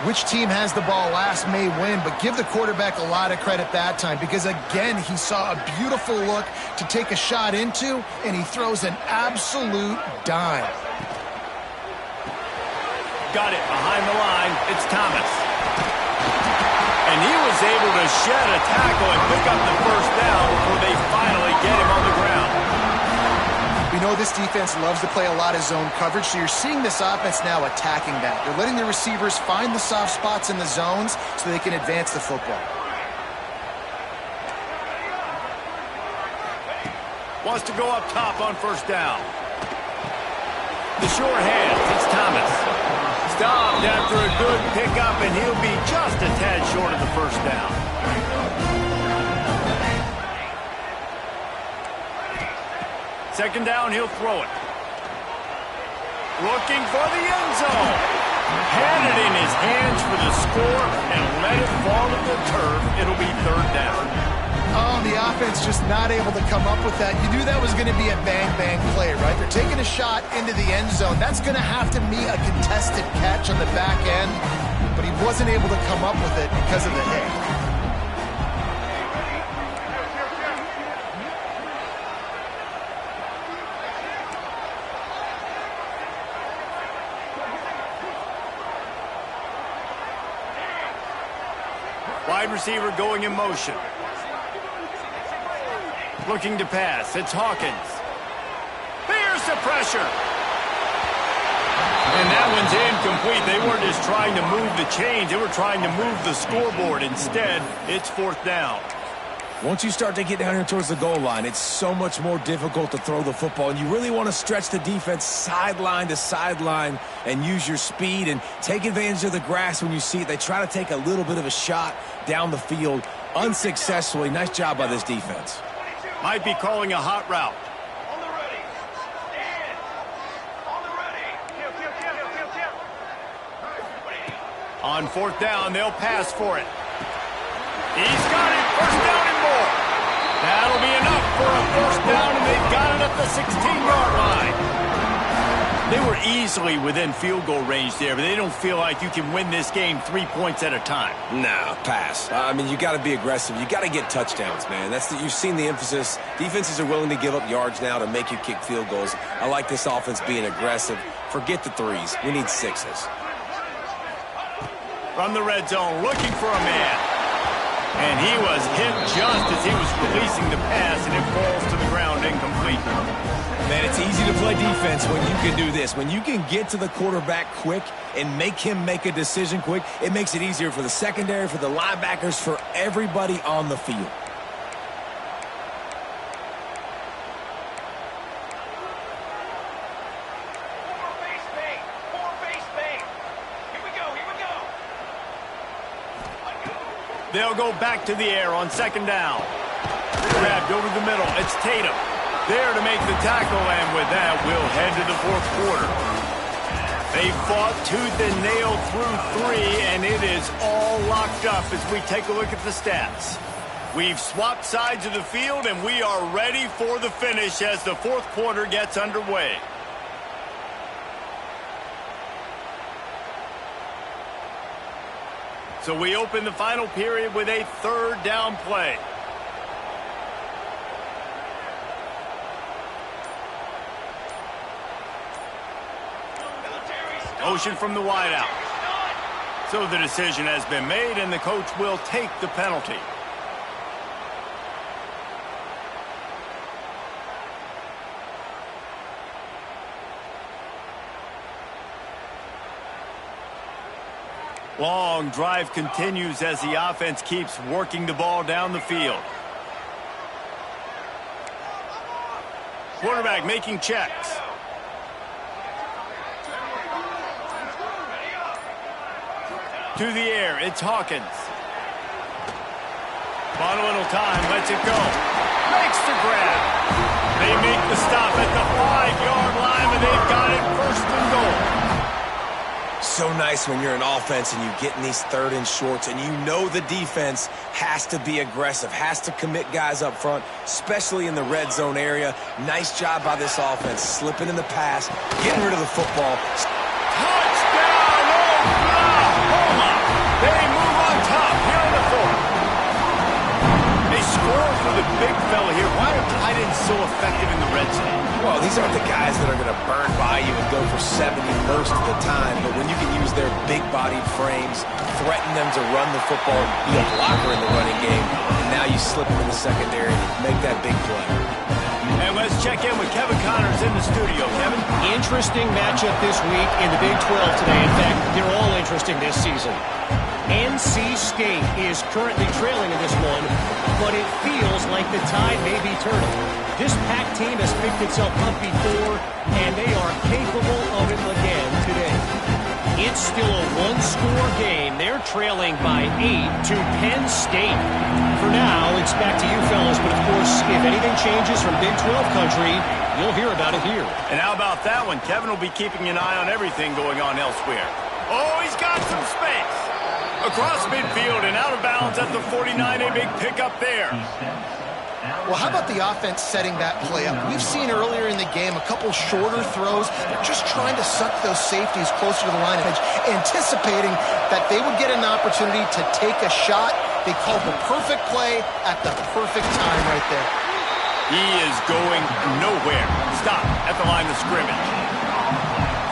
[SPEAKER 3] which team has the ball last may win, but give the quarterback a lot of credit that time because, again, he saw a beautiful look to take a shot into, and he throws an absolute dime.
[SPEAKER 1] Got it behind the line. It's Thomas. And he was able to shed a tackle and pick up the first down before they finally get him on the ground.
[SPEAKER 3] We know this defense loves to play a lot of zone coverage, so you're seeing this offense now attacking that. They're letting the receivers find the soft spots in the zones so they can advance the football.
[SPEAKER 1] Wants to go up top on first down. The sure hands. It's Thomas. Stopped after a good pickup, and he'll be just a tad short of the first down. Second down, he'll throw it. Looking for the end zone. Had it in his hands for the score and let it fall to the turf. It'll be third down.
[SPEAKER 3] Oh, the offense just not able to come up with that. You knew that was going to be a bang-bang play, right? They're taking a shot into the end zone. That's going to have to be a contested catch on the back end, but he wasn't able to come up with it because of the hit.
[SPEAKER 1] Wide receiver going in motion. Looking to pass. It's Hawkins. Here's the pressure. And that one's incomplete. They weren't just trying to move the chains. They were trying to move the scoreboard. Instead, it's fourth down.
[SPEAKER 2] Once you start to get down here towards the goal line, it's so much more difficult to throw the football. And you really want to stretch the defense sideline to sideline and use your speed and take advantage of the grass when you see it. They try to take a little bit of a shot down the field unsuccessfully. Nice job by this defense.
[SPEAKER 1] Might be calling a hot route.
[SPEAKER 5] On the ready. Stand. On the ready.
[SPEAKER 1] On fourth down, they'll pass for it. He's got it. First down and more. That'll be enough for a first down, and they've got it at the 16-yard line. They were easily within field goal range there, but they don't feel like you can win this game 3 points at a time.
[SPEAKER 2] No, pass. I mean, you got to be aggressive. You got to get touchdowns, man. You've seen the emphasis. Defenses are willing to give up yards now to make you kick field goals. I like this offense being aggressive. Forget the threes. We need sixes.
[SPEAKER 1] From the red zone, looking for a man. And he was hit just as he was releasing the pass, and it falls to the ground incomplete.
[SPEAKER 2] Man, it's easy to play defense when you can do this. When you can get to the quarterback quick and make him make a decision quick, it makes it easier for the secondary, for the linebackers, for everybody on the field.
[SPEAKER 1] They'll go back to the air on second down. Grabbed over the middle. It's Tatum. There to make the tackle, and with that, we'll head to the fourth quarter. They fought tooth and nail through three, and it is all locked up as we take a look at the stats. We've swapped sides of the field, and we are ready for the finish as the fourth quarter gets underway. So we open the final period with a third down play. Motion from the wideout. So the decision has been made, and the coach will take the penalty. Long drive continues as the offense keeps working the ball down the field. Quarterback making checks. To the air, it's Hawkins. Bought a little time, lets it go. Makes the grab. They make the stop at the 5-yard line, and they've got it first and goal.
[SPEAKER 2] So nice when you're an offense and you get in these 3rd and shorts and you know the defense has to be aggressive, has to commit guys up front, especially in the red zone area. Nice job by this offense, slipping in the pass, getting rid of the football.
[SPEAKER 1] Touchdown, Oklahoma! They move on top here in the 4th. They score for the big fella here. Why are tight ends so effective in the red zone?
[SPEAKER 2] Well, these aren't the guys that are going to burn by you and go for 70 most of the time, but when you can use their big-bodied frames, threaten them to run the football, be a blocker in the running game, and now you slip them in the secondary and make that big play.
[SPEAKER 1] And let's check in with Kevin Connors in the studio. Kevin?
[SPEAKER 4] Interesting matchup this week in the Big 12 today. In fact, they're all interesting this season. NC State is currently trailing in this one, but it feels like the tide may be turning. This Pac team has picked itself up before, and they are capable of it again today. It's still a one-score game. They're trailing by 8 to Penn State. For now, it's back to you fellas, but of course, if anything changes from Big 12 country, you'll hear about it here.
[SPEAKER 1] And how about that one? Kevin will be keeping an eye on everything going on elsewhere. Oh, he's got some space. Across midfield and out of bounds at the 49, a big pickup there.
[SPEAKER 3] Well, how about the offense setting that play up? We've seen earlier in the game a couple shorter throws. They're just trying to suck those safeties closer to the line of edge, anticipating that they would get an opportunity to take a shot. They called the perfect play at the perfect time right there.
[SPEAKER 1] He is going nowhere. Stop at the line of scrimmage.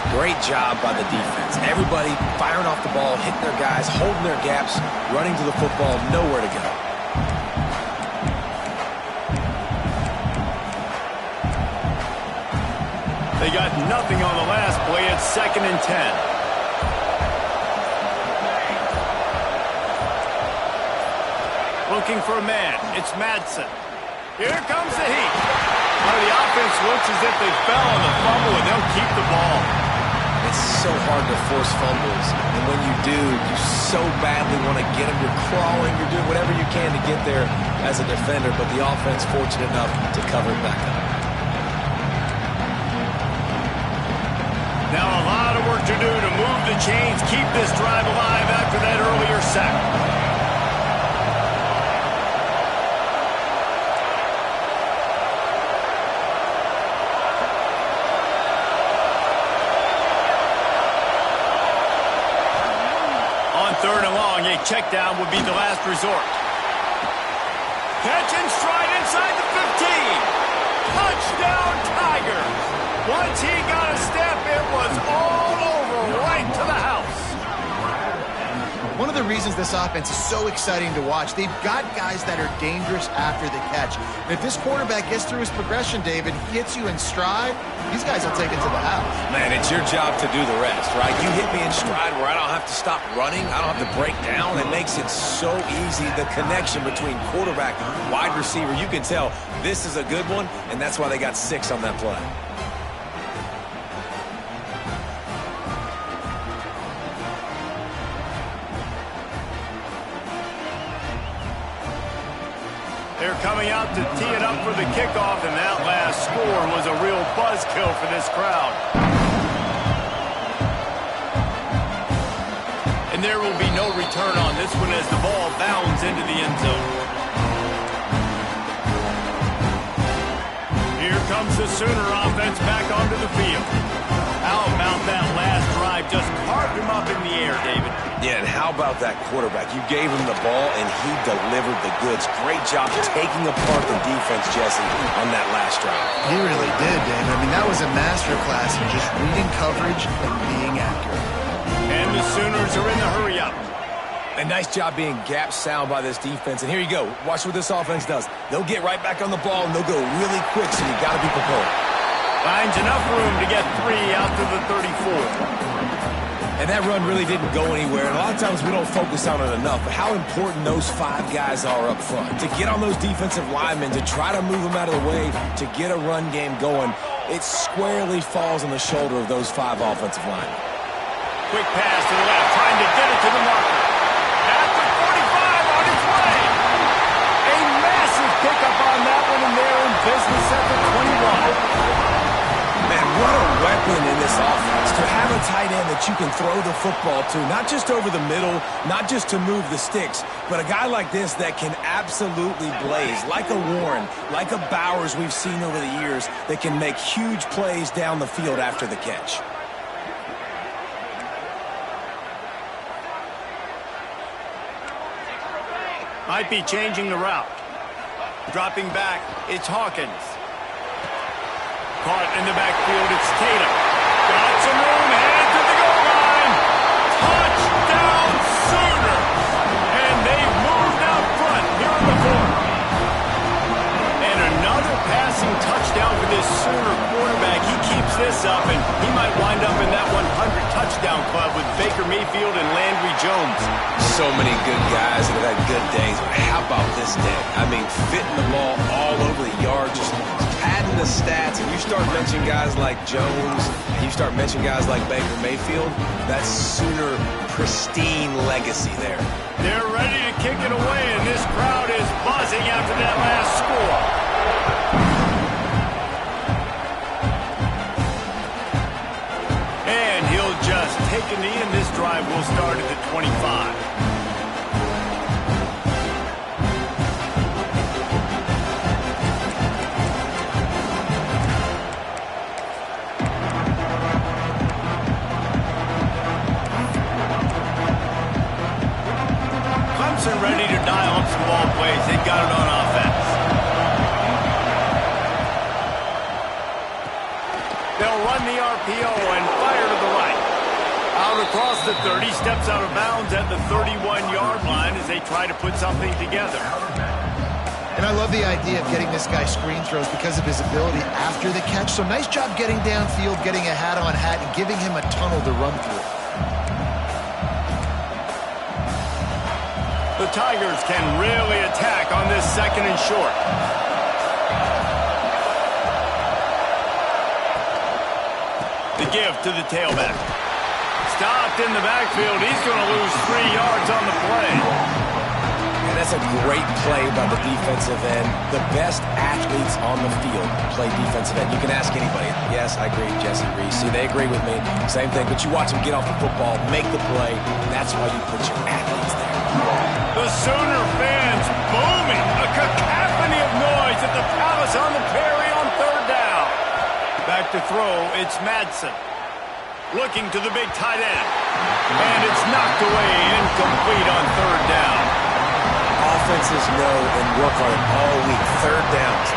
[SPEAKER 2] Great job by the defense. Everybody firing off the ball, hitting their guys, holding their gaps, running to the football, nowhere to go.
[SPEAKER 1] They got nothing on the last play. It's 2nd and 10. Looking for a man. It's Madsen. Here comes the heat. Well, the offense looks as if they fell on the fumble, and they'll keep the ball.
[SPEAKER 2] It's so hard to force fumbles, and when you do, you so badly want to get them. You're crawling, you're doing whatever you can to get there as a defender, but the offense fortunate enough to cover it back up.
[SPEAKER 1] Now a lot of work to do to move the chains, keep this drive alive after that earlier sack. On 3rd and long, a check down would be the last resort. Catch and stride inside the 15. Touchdown, Tigers. Once he got a step, it was all over, right to the house.
[SPEAKER 3] One of the reasons this offense is so exciting to watch, they've got guys that are dangerous after the catch. And if this quarterback gets through his progression, David, gets you in stride, these guys will take it to the house.
[SPEAKER 2] Man, it's your job to do the rest, right? You hit me in stride where I don't have to stop running. I don't have to break down. It makes it so easy. The connection between quarterback and wide receiver, you can tell this is a good one, and that's why they got 6 on that play.
[SPEAKER 1] They're coming out to tee it up for the kickoff, and that last score was a real buzzkill for this crowd. And there will be no return on this one as the ball bounds into the end zone. Here comes the Sooner offense back onto the field. How about that last drive? Just carved him up in the air, David.
[SPEAKER 2] Yeah, and how about that quarterback? You gave him the ball, and he delivered the goods. Great job taking apart the defense, Jesse, on that last drive.
[SPEAKER 3] He really did, David. I mean, that was a masterclass in just reading coverage and being accurate.
[SPEAKER 1] And the Sooners are in the hurry-up.
[SPEAKER 2] A nice job being gap sound by this defense. And here you go. Watch what this offense does. They'll get right back on the ball, and they'll go really quick, so you got to be prepared.
[SPEAKER 1] Finds enough room to get 3 out to the 34.
[SPEAKER 2] And that run really didn't go anywhere. And a lot of times we don't focus on it enough. But how important those 5 guys are up front. To get on those defensive linemen, to try to move them out of the way, to get a run game going, it squarely falls on the shoulder of those 5 offensive linemen.
[SPEAKER 1] Quick pass to the left, trying to get it to the marker. At the 45, on its way. A massive pickup on that one, and they're in business at the 21.
[SPEAKER 2] Man, what a weapon in this offense to have a tight end that you can throw the football to, not just over the middle, not just to move the sticks, but a guy like this that can absolutely blaze, like a Warren, like a Bowers we've seen over the years, that can make huge plays down the field after the catch.
[SPEAKER 1] Might be changing the route. Dropping back, it's Hawkins. Caught in the backfield, it's Tatum. Got some room, head to the goal line. Touchdown Sooners! And they've moved out front here in the fourth. And another passing touchdown for this Sooner quarterback. He keeps this up, and he might wind up in that 100-touchdown club with Baker Mayfield and Landry Jones.
[SPEAKER 2] So many good guys that have had good days, but how about this day? I mean, fitting the ball all over the yard, just padding the stats, and you start mentioning guys like Jones, and you start mentioning guys like Baker Mayfield, that's Sooner pristine legacy there.
[SPEAKER 1] They're ready to kick it away, and this crowd is buzzing after that last score. And he'll just take a knee, and this drive will start at the 25. Ready to dial up some ball plays. They've got it on offense. They'll run the RPO and fire to the right. Out across the 30, steps out of bounds at the 31-yard line as they try to put something together.
[SPEAKER 3] And I love the idea of getting this guy screen throws because of his ability after the catch. So nice job getting downfield, getting a hat-on-hat, and giving him a tunnel to run through.
[SPEAKER 1] The Tigers can really attack on this 2nd and short. The give to the tailback. Stopped in the backfield. He's going to lose 3 yards on the play.
[SPEAKER 2] And that's a great play by the defensive end. The best athletes on the field play defensive end. You can ask anybody. Yes, I agree, Jesse Reese. See, they agree with me. Same thing. But you watch them get off the football, make the play. That's why you put your athletes there.
[SPEAKER 1] The Sooner fans booming. A cacophony of noise at the Palace on the Prairie on 3rd down. Back to throw, it's Madsen. Looking to the big tight end. And it's knocked away, incomplete on 3rd down.
[SPEAKER 2] Offenses know and work on it all week. 3rd downs,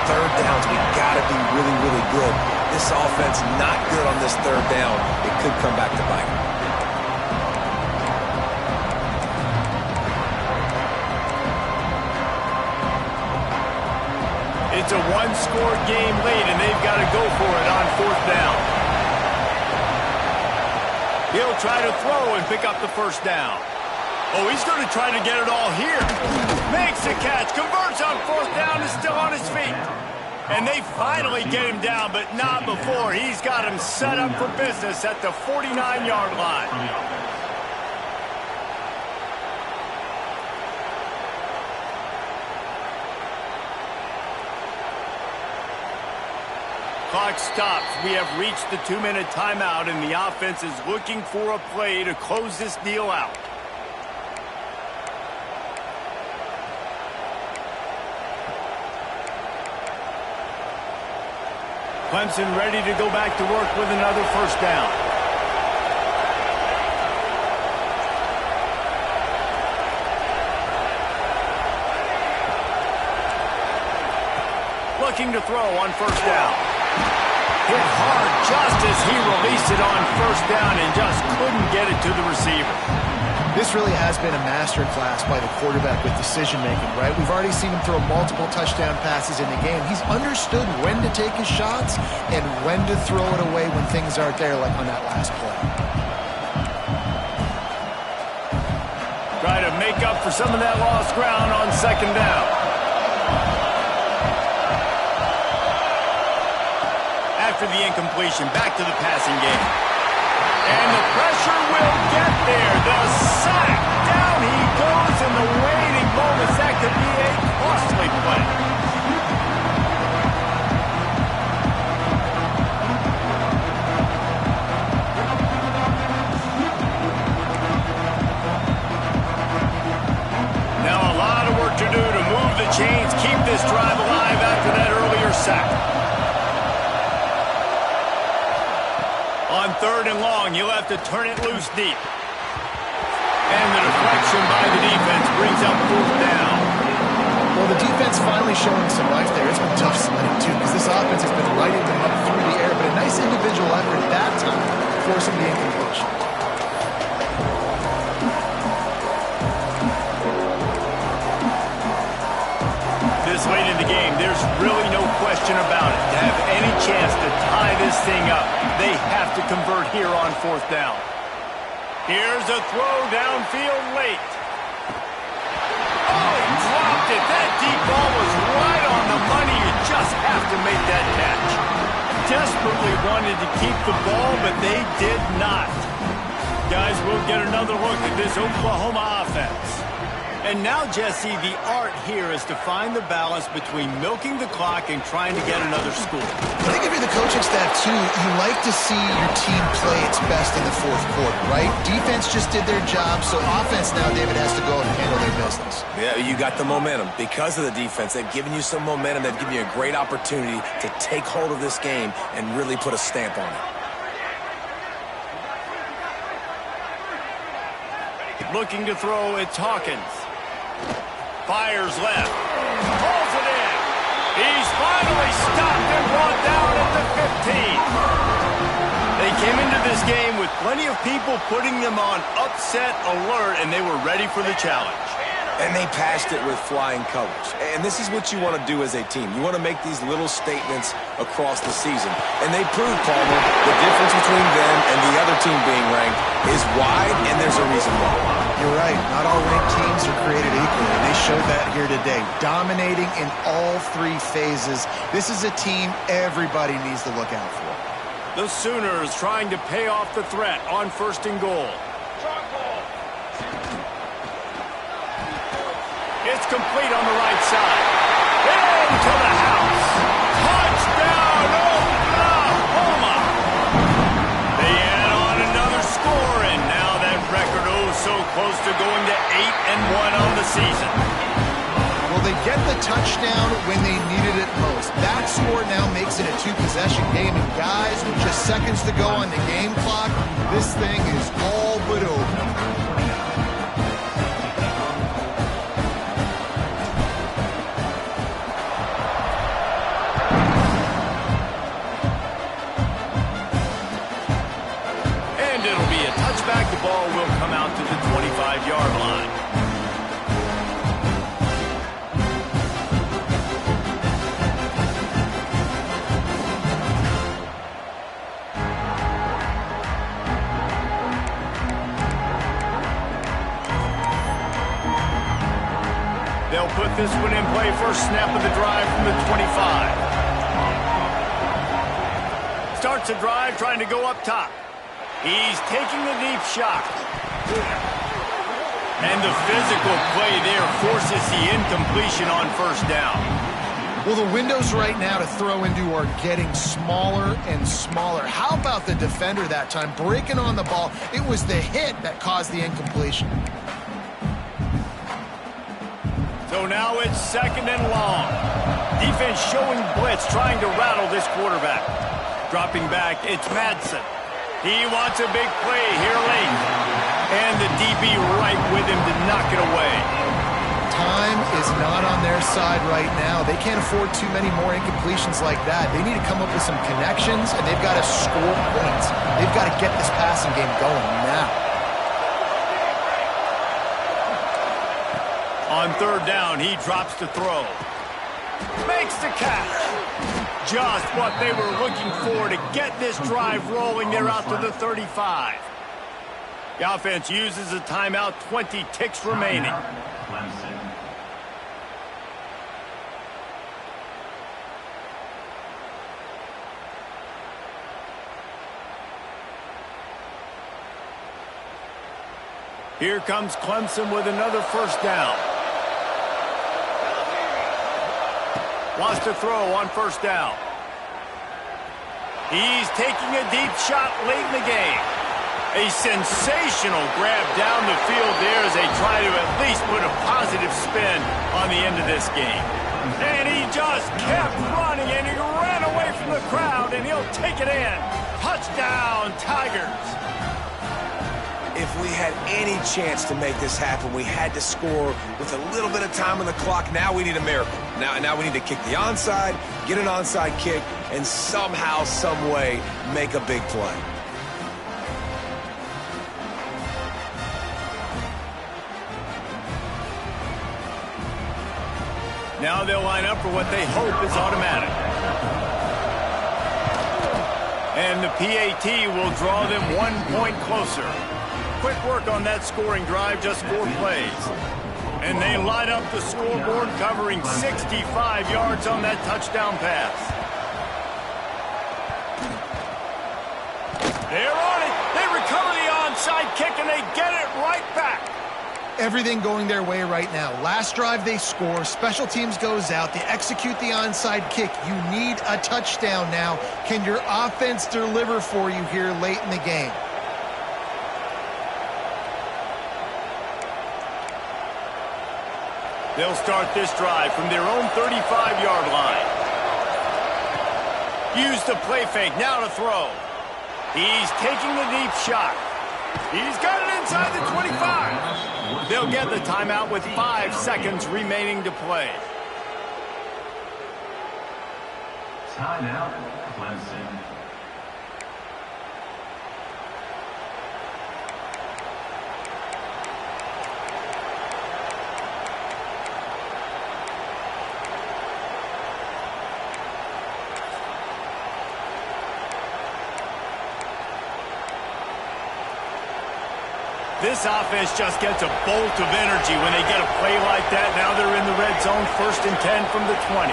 [SPEAKER 2] we got to be really, really good. This offense not good on this 3rd down. It could come back to bite them.
[SPEAKER 1] It's a 1-score game late, and they've got to go for it on 4th down. He'll try to throw and pick up the 1st down. Oh, he's going to try to get it all here. Makes the catch, converts on 4th down, is still on his feet. And they finally get him down, but not before. He's got him set up for business at the 49-yard line. Clock stops. We have reached the 2-minute timeout, and the offense is looking for a play to close this deal out. Clemson ready to go back to work with another 1st down. Looking to throw on 1st down. Hit hard just as he released it on first down and just couldn't get it to the receiver.
[SPEAKER 3] This really has been a masterclass by the quarterback with decision-making, right? We've already seen him throw multiple touchdown passes in the game. He's understood when to take his shots and when to throw it away when things aren't there, like on that last play.
[SPEAKER 1] Try to make up for some of that lost ground on second down. After the incompletion, back to the passing game. And the pressure will get there. The sack. Down he goes in the waiting moments. That could be a costly play. Now a lot of work to do to move the chains, keep this drive alive after that earlier sack. On third and long, you'll have to turn it loose deep. And the deflection by the defense brings up fourth down.
[SPEAKER 3] Well, the defense finally showing some life there. It's been tough sledding, too, because this offense has been lighting them up through the air, but a nice individual effort at that time, forcing the incompletion.
[SPEAKER 1] This late in the game, there's really no question about it. To have any chance to tie this thing up, they have to convert here on fourth down. Here's a throw downfield late. Oh, he dropped it. That deep ball was right on the money. You just have to make that catch. Desperately wanted to keep the ball, but they did not. Guys, we'll get another look at this Oklahoma offense. And now, Jesse, the art here is to find the balance between milking the clock and trying to get another score.
[SPEAKER 3] I think if you're the coaching staff, too, you like to see your team play its best in the fourth quarter, right? Defense just did their job, so offense now, David, has to go and handle their business.
[SPEAKER 2] Yeah, you got the momentum. Because of the defense, they've given you some momentum. They've given you a great opportunity to take hold of this game and really put a stamp on it.
[SPEAKER 1] Looking to throw, it's Hawkins. Fires left. Pulls it in. He's finally stopped and brought down at the 15. They came into this game with plenty of people putting them on upset alert, and they were ready for the challenge.
[SPEAKER 2] And they passed it with flying colors. And this is what you want to do as a team. You want to make these little statements across the season. And they proved, Palmer, the difference between them and the other team being ranked is wide, and there's a reason why.
[SPEAKER 3] You're right. Not all ranked teams are created equally, and they showed that here today. Dominating in all three phases. This is a team everybody needs to look out for.
[SPEAKER 1] The Sooners trying to pay off the threat on first and goal. It's complete on the right side. Into the house. Touchdown, Oklahoma! They add on another score, and now that record so close to going to 8-1 on the season.
[SPEAKER 3] Well, they get the touchdown when they needed it most. That score now makes it a two-possession game, and guys, with just seconds to go on the game clock, this thing is all but over.
[SPEAKER 1] The ball will come out to the 25-yard line. They'll put this one in play first snap of the drive from the 25. Starts a drive trying to go up top. He's taking the deep shot. And the physical play there forces the incompletion on first down.
[SPEAKER 3] Well, the windows right now to throw into are getting smaller and smaller. How about the defender that time breaking on the ball? It was the hit that caused the incompletion.
[SPEAKER 1] So now it's second and long. Defense showing blitz, trying to rattle this quarterback. Dropping back, it's Madsen. He wants a big play here late. And the DB right with him to knock it away.
[SPEAKER 3] Time is not on their side right now. They can't afford too many more incompletions like that. They need to come up with some connections, and they've got to score points. They've got to get this passing game going now.
[SPEAKER 1] On third down, he drops to throw. Makes the catch. Just what they were looking for to get this drive rolling. They're out to the 35. The offense uses a timeout, 20 ticks remaining. Here comes Clemson with another first down. Wants to throw on first down. He's taking a deep shot late in the game. A sensational grab down the field there as they try to at least put a positive spin on the end of this game. And he just kept running, and he ran away from the crowd, and he'll take it in. Touchdown, Tigers.
[SPEAKER 2] If we had any chance to make this happen, we had to score with a little bit of time on the clock. Now we need a miracle. Now we need to kick the onside, get an onside kick, and somehow, some way, make a big play.
[SPEAKER 1] Now they'll line up for what they hope is automatic. And the PAT will draw them 1 point closer. Quick work on that scoring drive, just 4 plays. And they light up the scoreboard, covering 65 yards on that touchdown pass. They're on it. They recover the onside kick, and they get it right back.
[SPEAKER 3] Everything going their way right now. Last drive they score, special teams goes out, they execute the onside kick. You need a touchdown now. Can your offense deliver for you here late in the game?
[SPEAKER 1] They'll start this drive from their own 35-yard line. Use the play fake, now to throw. He's taking the deep shot. He's got it inside the 25. They'll get the timeout with 5 seconds remaining to play.
[SPEAKER 5] Timeout, Clemson.
[SPEAKER 1] This offense just gets a bolt of energy when they get a play like that. Now they're in the red zone, 1st and 10 from the 20.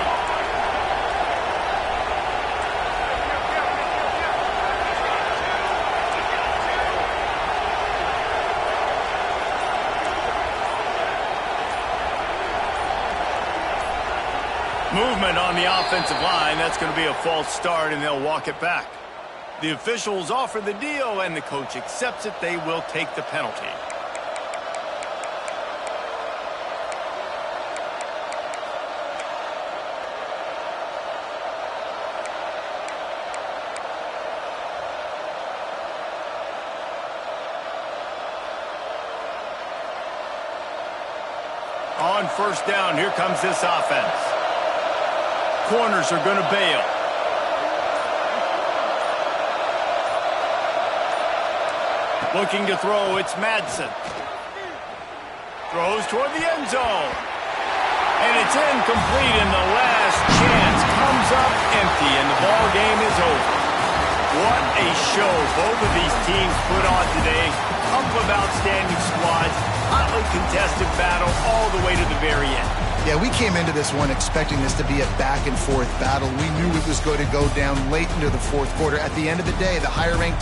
[SPEAKER 1] Movement on the offensive line. That's going to be a false start, and they'll walk it back. The officials offer the deal, and the coach accepts it. They will take the penalty. On first down, here comes this offense. Corners are going to bail. Looking to throw, it's Madsen. Throws toward the end zone. And it's incomplete, and the last chance comes up empty, and the ball game is over. What a show both of these teams put on today. Couple of outstanding squads, hotly contested battle all the way to the very end.
[SPEAKER 3] Yeah, we came into this one expecting this to be a back-and-forth battle. We knew it was going to go down late into the 4th quarter. At the end of the day, the higher-ranked team